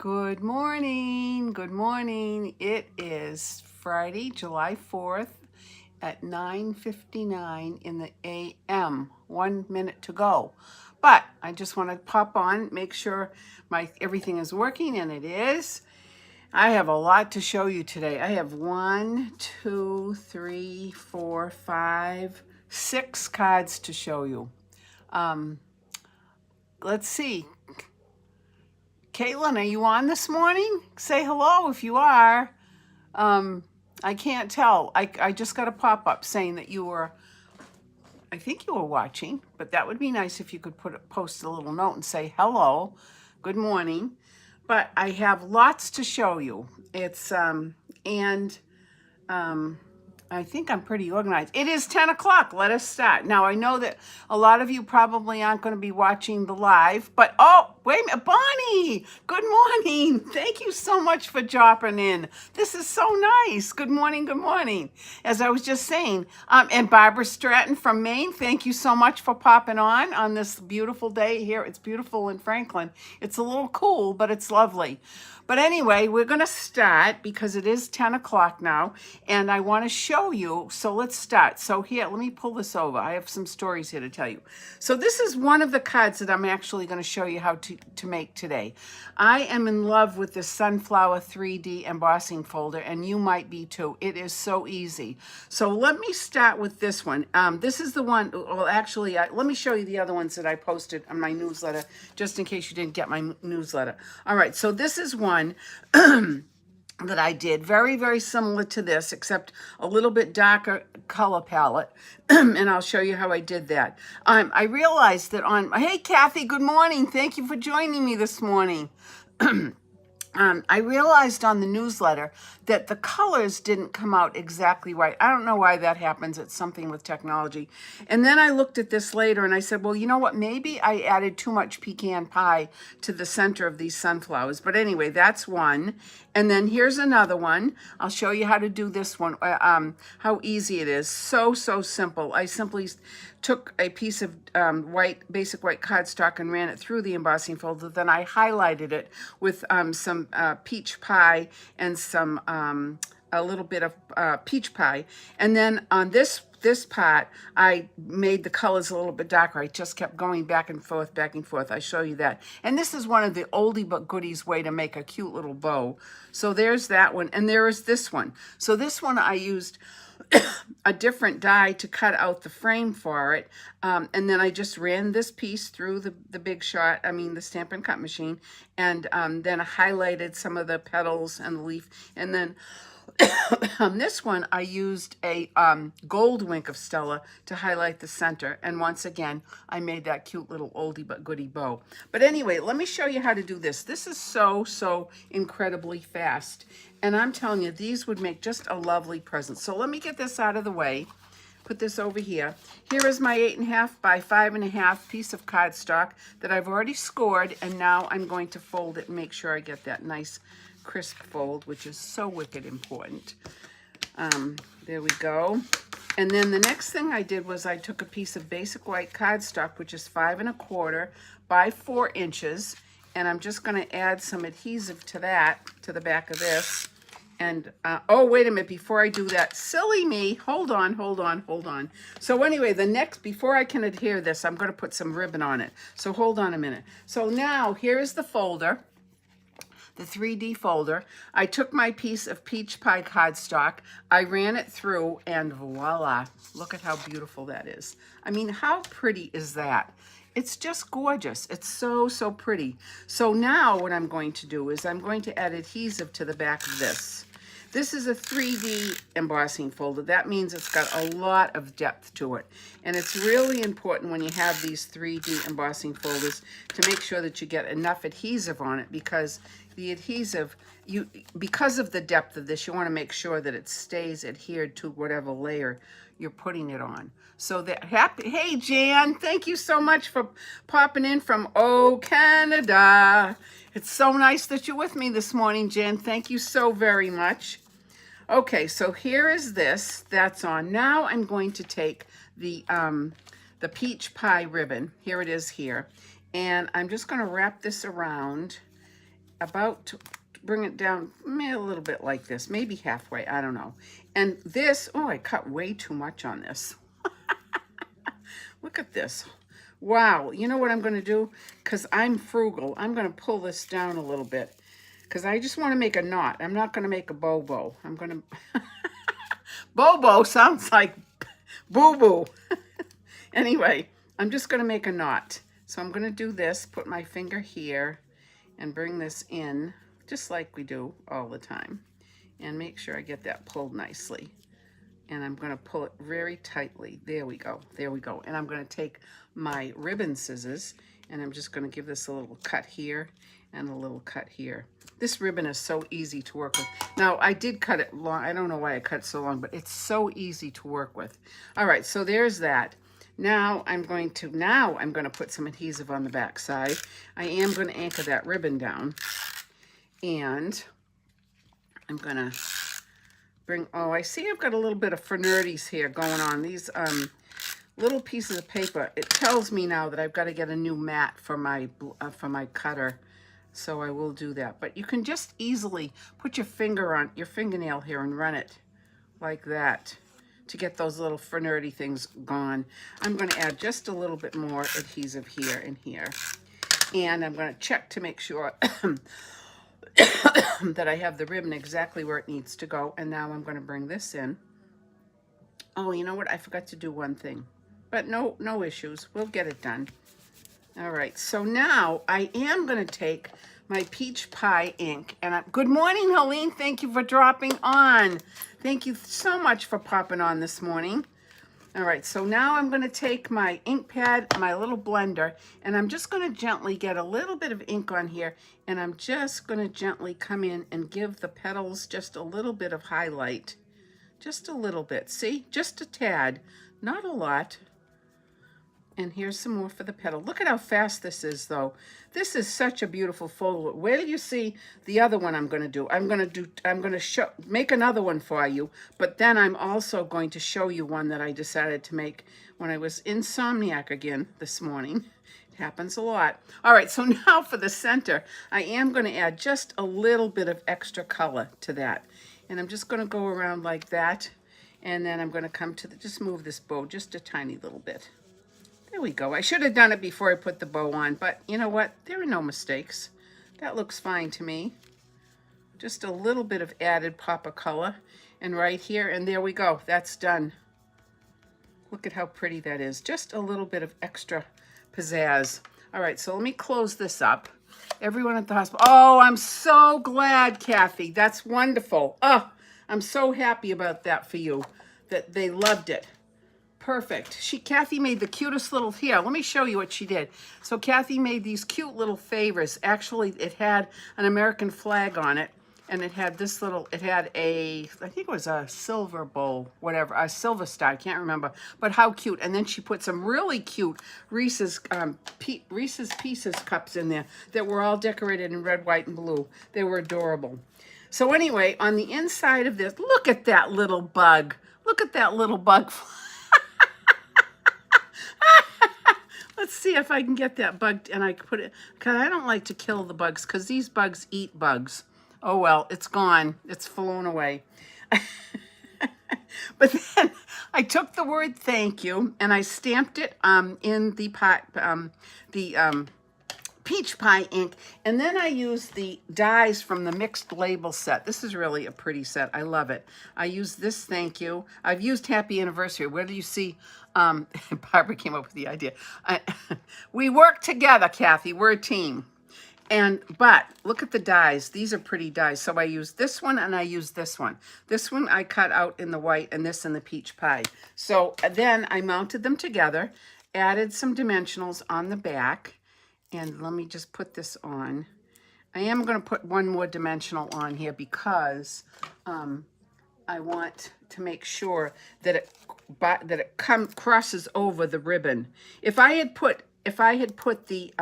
Good morning. Good morning. It is Friday, July 4th at 9:59 in the a.m. 1 minute to go. But I just want to pop on, make sure everything is working, and it is. I have a lot to show you today. I have 1, 2, 3, 4, 5, 6 cards to show you. Let's see. Caitlin, are you on this morning? Say hello if you are. I can't tell. I just got a pop-up saying that you were, I think you were watching, but that would be nice if you could post a little note and say hello, good morning. But I have lots to show you. I think I'm pretty organized. It is 10 o'clock. Let us start. Now, I know that a lot of you probably aren't going to be watching the live, but oh, wait a minute. Bonnie, good morning. Thank you so much for dropping in. This is so nice. Good morning. Good morning. As I was just saying, and Barbara Stratton from Maine, thank you so much for popping on this beautiful day here. It's beautiful in Franklin. It's a little cool, but it's lovely. But anyway, we're going to start because it is 10 o'clock now, and I want to show you. So let's start. So here, let me pull this over. I have some stories here to tell you. So this is one of the cards that I'm actually going to show you how to make today. I am in love with this Sunflower 3D embossing folder, and you might be too. It is so easy. So let me start with this one. This is the one, well, actually, let me show you the other ones that I posted on my newsletter, just in case you didn't get my newsletter. All right, so this is one that I did very, very similar to this, except a little bit darker color palette. And I'll show you how I did that. I realized that hey, Kathy, good morning. Thank you for joining me this morning. I realized on the newsletter that the colors didn't come out exactly right. I don't know why that happens. It's something with technology. And then I looked at this later and I said, well, you know what? Maybe I added too much pecan pie to the center of these sunflowers. But anyway, that's one. And then here's another one. I'll show you how to do this one, how easy it is. So simple. I simply took a piece of basic white cardstock and ran it through the embossing folder. Then I highlighted it with some peach pie and some a little bit of peach pie. And then on this part, I made the colors a little bit darker. I just kept going back and forth, back and forth. I show you that. And this is one of the oldie but goodies way to make a cute little bow. So there's that one. And there is this one. So this one I used a different die to cut out the frame for it. And then I just ran this piece through the Big Shot, the Stampin' Cut machine, and then I highlighted some of the petals and the leaf. And then on this one, I used a gold wink of Stella to highlight the center. And once again, I made that cute little oldie but goodie bow. But anyway, let me show you how to do this. This is so incredibly fast. And I'm telling you, these would make just a lovely present. So let me get this out of the way. Put this over here. Here is my 8.5 by 5.5 piece of cardstock that I've already scored. And now I'm going to fold it and make sure I get that nice crisp fold, which is so wicked important. There we go. And then the next thing I did was I took a piece of basic white cardstock, which is 5.25 by 4 inches. And I'm just going to add some adhesive to that, to the back of this. And, oh, wait a minute, before I do that, silly me, hold on. So anyway, before I can adhere this, I'm going to put some ribbon on it. So hold on a minute. So now, here's the folder, the 3D folder. I took my piece of peach pie cardstock, I ran it through, and voila, look at how beautiful that is. I mean, how pretty is that? It's just gorgeous. It's so pretty. So now what I'm going to do is I'm going to add adhesive to the back of this. This is a 3D embossing folder. That means it's got a lot of depth to it. And it's really important when you have these 3D embossing folders to make sure that you get enough adhesive on it, because the adhesive, because of the depth of this, you want to make sure that it stays adhered to whatever layer you're putting it on. So that hey Jan, thank you so much for popping in from Canada. It's so nice that you're with me this morning, Jan. Thank you so very much. Okay, so here is this that's on. Now I'm going to take the peach pie ribbon. Here it is here. And I'm just going to wrap this around about to bring it down a little bit like this, maybe halfway, I don't know. And this, oh, I cut way too much on this. Look at this. Wow, you know what I'm gonna do? Because I'm frugal, I'm gonna pull this down a little bit because I just want to make a knot. I'm not gonna make a bobo. I'm gonna, bobo sounds like boo-boo. Anyway, I'm just gonna make a knot. So I'm gonna do this, put my finger here and bring this in just like we do all the time. And make sure I get that pulled nicely. And I'm gonna pull it very tightly. There we go, there we go. And I'm gonna take my ribbon scissors and I'm just gonna give this a little cut here and a little cut here. This ribbon is so easy to work with. Now, I did cut it long. I don't know why I cut it so long, but it's so easy to work with. All right, so there's that. Now I'm going to put some adhesive on the back side. I am going to anchor that ribbon down. And I'm going to bring, oh, I see I've got a little bit of franerties here going on. These little pieces of paper, it tells me now that I've got to get a new mat for my cutter. So I will do that. But you can just easily put your finger on your fingernail here and run it like that to get those little franerty things gone. I'm going to add just a little bit more adhesive here and here. And I'm going to check to make sure that I have the ribbon exactly where it needs to go. And now I'm going to bring this in. Oh, you know what? I forgot to do one thing. But no issues. We'll get it done. All right. So now I am going to take my peach pie ink. And good morning, Helene. Thank you for dropping on. Thank you so much for popping on this morning. All right, so now I'm going to take my ink pad, my little blender, and I'm just going to gently get a little bit of ink on here, and I'm just going to gently come in and give the petals just a little bit of highlight. Just a little bit. See? Just a tad. Not a lot. And here's some more for the petal. Look at how fast this is, though. This is such a beautiful photo. Where do you see the other one I'm going to do? I'm going to make another one for you, but then I'm also going to show you one that I decided to make when I was insomniac again this morning. It happens a lot. All right, so now for the center, I am going to add just a little bit of extra color to that. And I'm just going to go around like that, and then I'm going to come to just move this bow just a tiny little bit. There we go. I should have done it before I put the bow on, but you know what? There are no mistakes. That looks fine to me. Just a little bit of added pop of color. And right here, and there we go. That's done. Look at how pretty that is. Just a little bit of extra pizzazz. All right, so let me close this up. Everyone at the hospital. Oh, I'm so glad, Kathy. That's wonderful. Oh, I'm so happy about that for you, that they loved it. Perfect. Kathy made the cutest little, here, let me show you what she did. So Kathy made these cute little favors. Actually, it had an American flag on it, and it had this little, it had I think it was a silver bowl, whatever, a silver star, I can't remember, but how cute. And then she put some really cute Reese's Pieces cups in there that were all decorated in red, white, and blue. They were adorable. So anyway, on the inside of this, look at that little bug. Look at that little bug. Let's see if I can get that bug, and I put it, because I don't like to kill the bugs, because these bugs eat bugs. Oh, well, it's gone. It's flown away. But then I took the word thank you, and I stamped it in the peach pie ink, and then I used the dies from the mixed label set. This is really a pretty set. I love it. I used this thank you. I've used happy anniversary. Where do you see? Barbara came up with the idea. We work together, Kathy. We're a team. But look at the dies. These are pretty dies. So I used this one and I used this one. This one I cut out in the white and this in the peach pie. So then I mounted them together, added some dimensionals on the back. And let me just put this on. I am going to put one more dimensional on here because I want to make sure that it crosses over the ribbon. If I had put the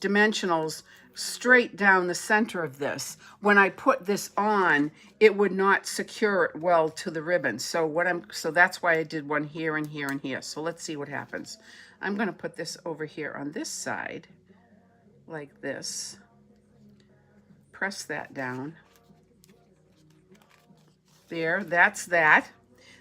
dimensionals straight down the center of this, when I put this on, it would not secure it well to the ribbon. So that's why I did one here and here and here. So let's see what happens. I'm going to put this over here on this side, like this. press that down. There, that's that.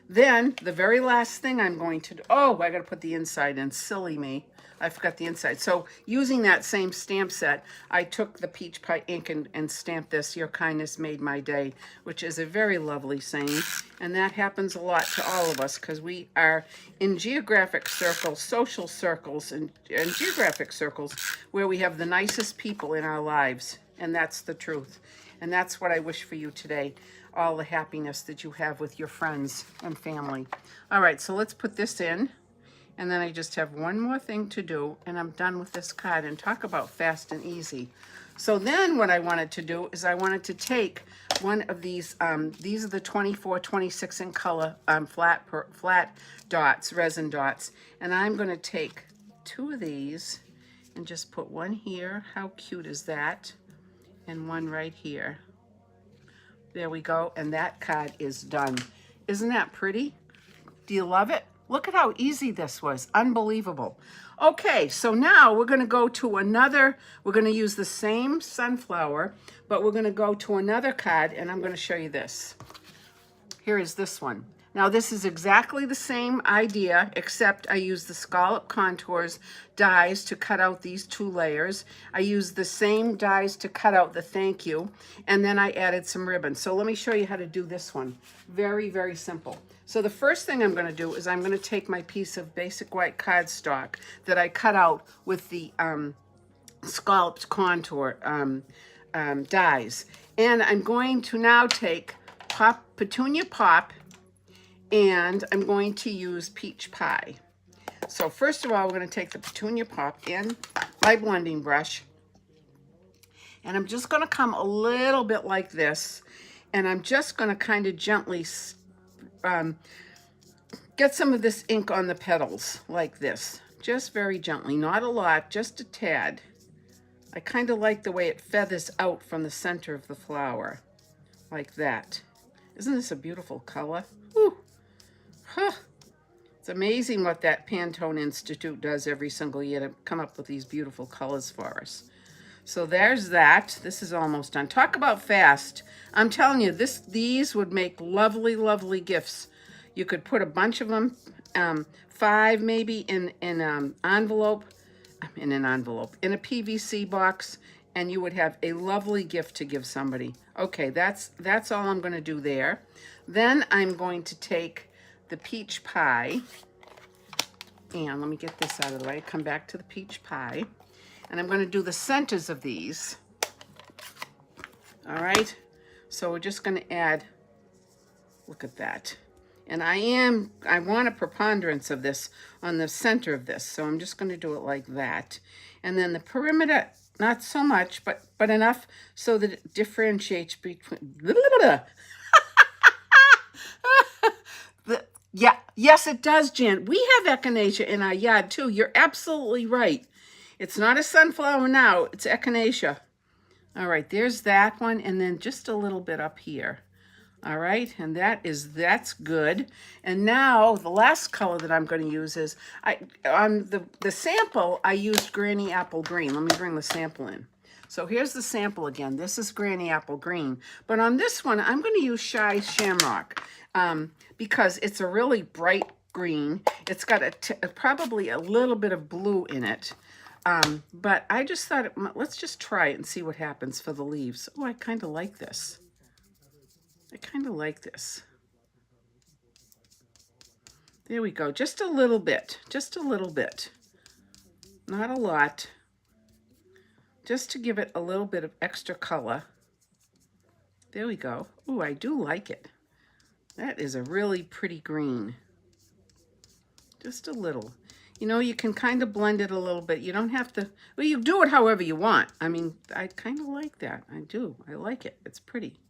Then the very last thing I'm going to do, oh, I got to put the inside in. Silly me. I forgot the inside. So using that same stamp set, I took the peach pie ink and stamped this, "Your kindness made my day," which is a very lovely saying. And that happens a lot to all of us because we are in geographic circles, social circles, and geographic circles where we have the nicest people in our lives. And that's the truth. And that's what I wish for you today. All the happiness that you have with your friends and family. All right, so let's put this in. And then I just have one more thing to do, and I'm done with this card. And talk about fast and easy. So then what I wanted to do is I wanted to take one of these are the 24, 26 in color flat dots, resin dots. And I'm going to take 2 of these and just put one here. How cute is that? And one right here. There we go, and that card is done. Isn't that pretty? Do you love it? Look at how easy this was. Unbelievable. Okay, so now we're going to go to another, we're going to use the same sunflower, but we're going to go to another card, and I'm going to show you this. Here is this one. Now this is exactly the same idea, except I use the Scallop Contours dies to cut out these 2 layers. I used the same dies to cut out the thank you, and then I added some ribbon. So let me show you how to do this one. Very, very simple. So the first thing I'm going to do is I'm going to take my piece of basic white cardstock that I cut out with the Scalloped Contour dies. And I'm going to now take Petunia Pop, and I'm going to use Peach Pie. So first of all, we're going to take the Petunia Pop in my blending brush, and I'm just going to come a little bit like this, and I'm just going to kind of gently get some of this ink on the petals like this, just very gently, not a lot, just a tad. I kind of like the way it feathers out from the center of the flower, like that. Isn't this a beautiful color? Whew. Huh. It's amazing what that Pantone Institute does every single year to come up with these beautiful colors for us. So there's that. This is almost done. Talk about fast. I'm telling you, these would make lovely, lovely gifts. You could put a bunch of them, 5 maybe in an envelope, in a PVC box, and you would have a lovely gift to give somebody. Okay, that's all I'm going to do there. Then I'm going to take the peach pie, and let me get this out of the way. Come back to the peach pie, and I'm going to do the centers of these. All right, so we're just going to add, look at that. And I want a preponderance of this on the center of this, so I'm just going to do it like that. And then the perimeter, not so much, but enough so that it differentiates between, yeah, yes, it does, Jan. We have echinacea in our yard, too. You're absolutely right. It's not a sunflower now. It's echinacea. All right, there's that one, and then just a little bit up here. All right, and that's good. And now the last color that I'm going to use is, on the sample, I used Granny Apple Green. Let me bring the sample in. So here's the sample again. This is Granny Apple Green. But on this one, I'm going to use Shy Shamrock because it's a really bright green. It's got probably a little bit of blue in it. But I just thought, let's just try it and see what happens for the leaves. Oh, I kind of like this. I kind of like this. There we go. Just a little bit. Just a little bit. Not a lot. Just to give it a little bit of extra color. There we go. Ooh, I do like it. That is a really pretty green. Just a little. You know, you can kind of blend it a little bit. You don't have to, well, you do it however you want. I mean, I kind of like that. I do. I like it. It's pretty.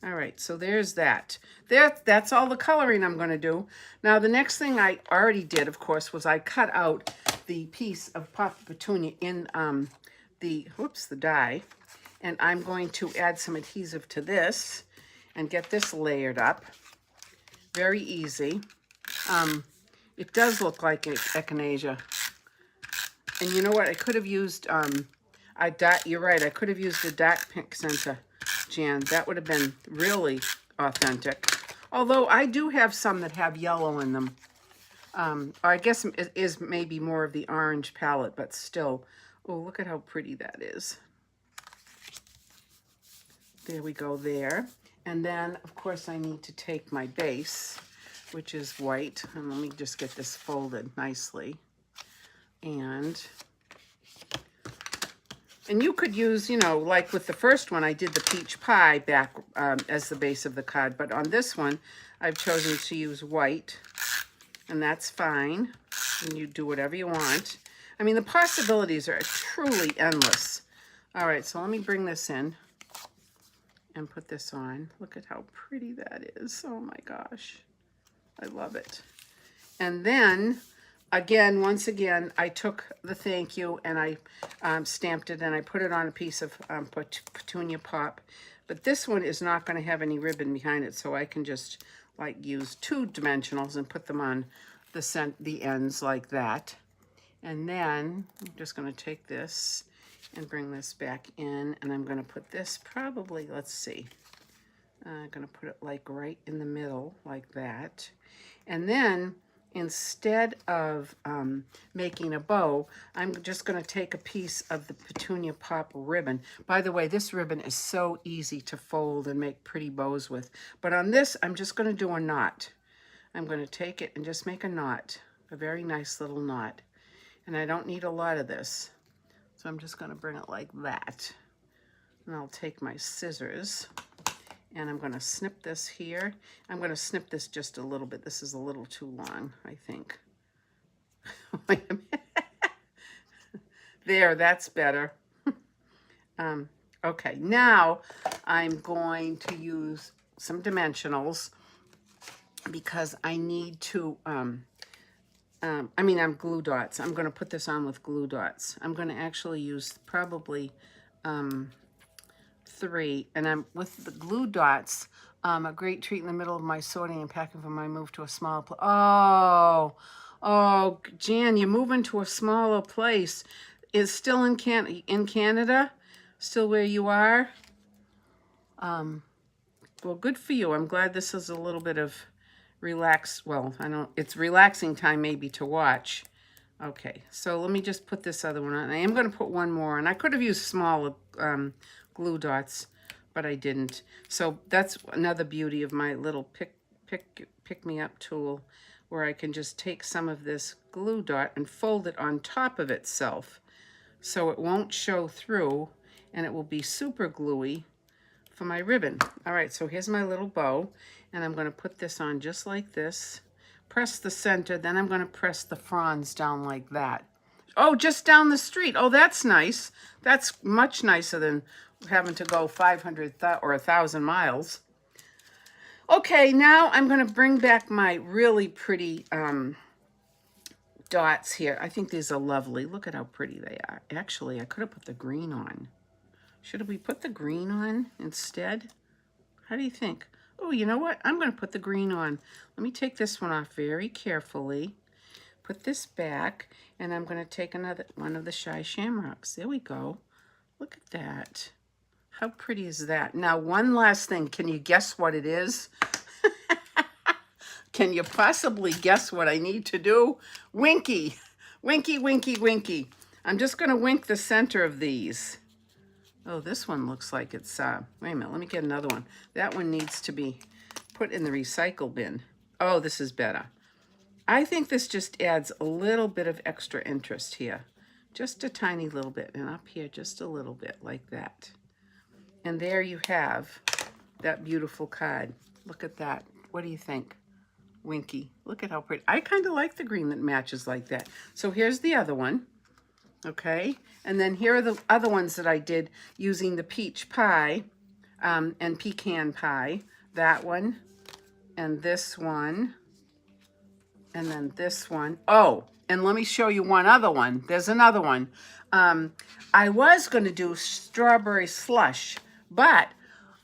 All right, so there's that. That's all the coloring I'm going to do. Now, the next thing I already did, of course, was I cut out the piece of Papa Petunia in the die. And I'm going to add some adhesive to this and get this layered up. Very easy. It does look like echinacea. And you know what? I could have used You're right. I could have used a dark pink center, Jan. That would have been really authentic. Although I do have some that have yellow in them. Or I guess it is maybe more of the orange palette, but still. Oh, look at how pretty that is. There we go there. And then, of course, I need to take my base, which is white. And let me just get this folded nicely. And you could use, you know, like with the first one, I did the peach pie back as the base of the card. But on this one, I've chosen to use white. And that's fine. And you do whatever you want. I mean, the possibilities are truly endless. All right, so let me bring this in and put this on. Look at how pretty that is. Oh my gosh. I love it. And then, again, once again, I took the thank you and I stamped it and I put it on a piece of petunia pop. But this one is not going to have any ribbon behind it, so I can just like use 2 dimensionals and put them on the ends like that. And then I'm just going to take this and bring this back in, and I'm going to put this probably, let's see, I'm going to put it like right in the middle like that. And then instead of making a bow, I'm just going to take a piece of the petunia pop ribbon. By the way, this ribbon is so easy to fold and make pretty bows with. But on this, I'm just going to do a knot. I'm going to take it and just make a knot, a very nice little knot. And I don't need a lot of this. So I'm just going to bring it like that. And I'll take my scissors and I'm going to snip this here. I'm going to snip this just a little bit. This is a little too long, I think. Wait a minute. There, that's better. Okay, now I'm going to use some dimensionals because I need to, I'm glue dots. I'm going to put this on with glue dots. I'm going to actually use probably 3. And I'm with the glue dots, a great treat in the middle of my sorting and packing for my move to a smaller place. Oh, Jan, you're moving to a smaller place. Is still in Canada? Still where you are? Well, good for you. I'm glad this is a little bit of it's relaxing time maybe to watch. Okay, so let me just put this other one on. I am going to put one more, and I could have used smaller glue dots, but I didn't. So that's another beauty of my little pick me up tool, where I can just take some of this glue dot and fold it on top of itself, so it won't show through, and it will be super gluey for my ribbon. All right, so here's my little bow, and I'm going to put this on just like this. Press the center, then I'm going to press the fronds down like that. Oh, just down the street. Oh, that's nice. That's much nicer than having to go 500 or 1,000 miles. Okay, now I'm going to bring back my really pretty dots here. I think these are lovely. Look at how pretty they are. Actually, I could have put the green on. Should we put the green on instead? How do you think? Oh, you know what? I'm going to put the green on. Let me take this one off very carefully. Put this back, and I'm going to take another one of the Shy Shamrocks. There we go. Look at that. How pretty is that? Now, one last thing. Can you guess what it is? Can you possibly guess what I need to do? Winky. Winky, winky, winky. I'm just going to wink the center of these. Oh, this one looks like it's, wait a minute, let me get another one. That one needs to be put in the recycle bin. Oh, this is better. I think this just adds a little bit of extra interest here. Just a tiny little bit, and up here just a little bit like that. And there you have that beautiful card. Look at that. What do you think? Winky. Look at how pretty. I kind of like the green that matches like that. So here's the other one. Okay, and then here are the other ones that I did using the peach pie and pecan pie. That one, and this one, and then this one. Oh, and let me show you one other one. There's another one. I was going to do strawberry slush, but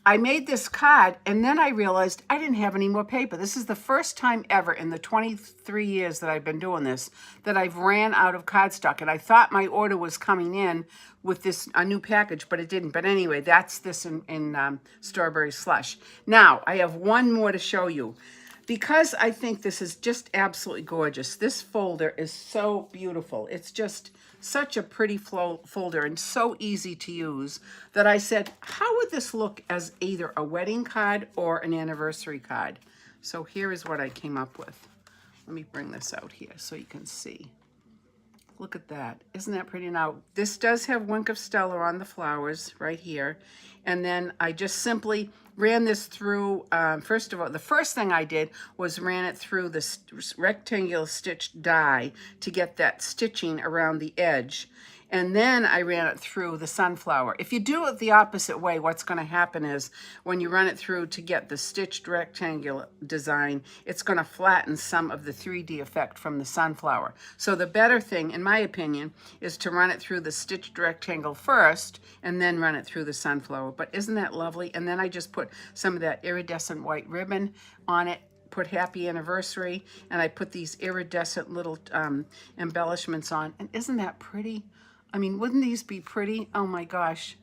I made this card, and then I realized I didn't have any more paper. This is the first time ever in the 23 years that I've been doing this that I've ran out of cardstock. And I thought my order was coming in with a new package, but it didn't. But anyway, that's this in strawberry slush. Now, I have one more to show you. Because I think this is just absolutely gorgeous. This folder is so beautiful. It's just such a pretty folder and so easy to use that I said, how would this look as either a wedding card or an anniversary card? So here is what I came up with. Let me bring this out here so you can see. Look at that. Isn't that pretty? Now, this does have Wink of Stella on the flowers right here. And then I just simply ran this through, first of all, the first thing I did was ran it through the rectangular stitched die to get that stitching around the edge. And then I ran it through the sunflower. If you do it the opposite way, what's going to happen is when you run it through to get the stitched rectangular design, it's going to flatten some of the 3D effect from the sunflower. So the better thing, in my opinion, is to run it through the stitched rectangle first and then run it through the sunflower. But isn't that lovely? And then I just put some of that iridescent white ribbon on it, put happy anniversary, and I put these iridescent little embellishments on. And isn't that pretty? I mean, wouldn't these be pretty? Oh my gosh.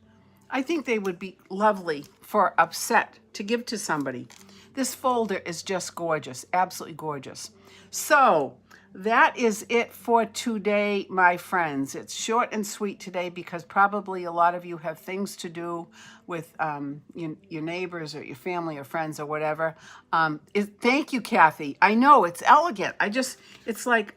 I think they would be lovely for a set to give to somebody. This folder is just gorgeous, absolutely gorgeous. So that is it for today, my friends. It's short and sweet today because probably a lot of you have things to do with your neighbors or your family or friends or whatever. Thank you, Kathy. I know, it's elegant. It's like,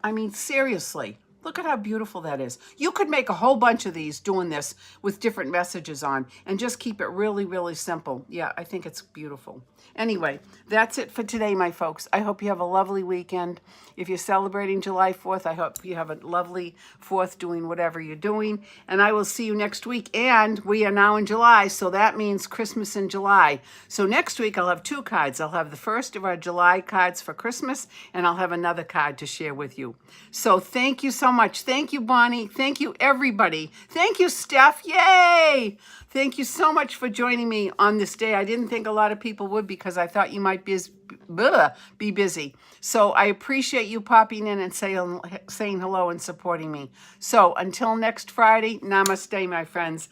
I mean, seriously. Look at how beautiful that is. You could make a whole bunch of these doing this with different messages on and just keep it really, really simple. Yeah, I think it's beautiful. Anyway, that's it for today, my folks. I hope you have a lovely weekend. If you're celebrating July 4th, I hope you have a lovely 4th doing whatever you're doing. And I will see you next week. And we are now in July, so that means Christmas in July. So next week, I'll have 2 cards. I'll have the first of our July cards for Christmas, and I'll have another card to share with you. So thank you so much. Thank you, Bonnie. Thank you, everybody. Thank you, Steph. Yay! Thank you so much for joining me on this day. I didn't think a lot of people would because I thought you might be busy. So I appreciate you popping in and saying hello and supporting me. So until next Friday, namaste, my friends.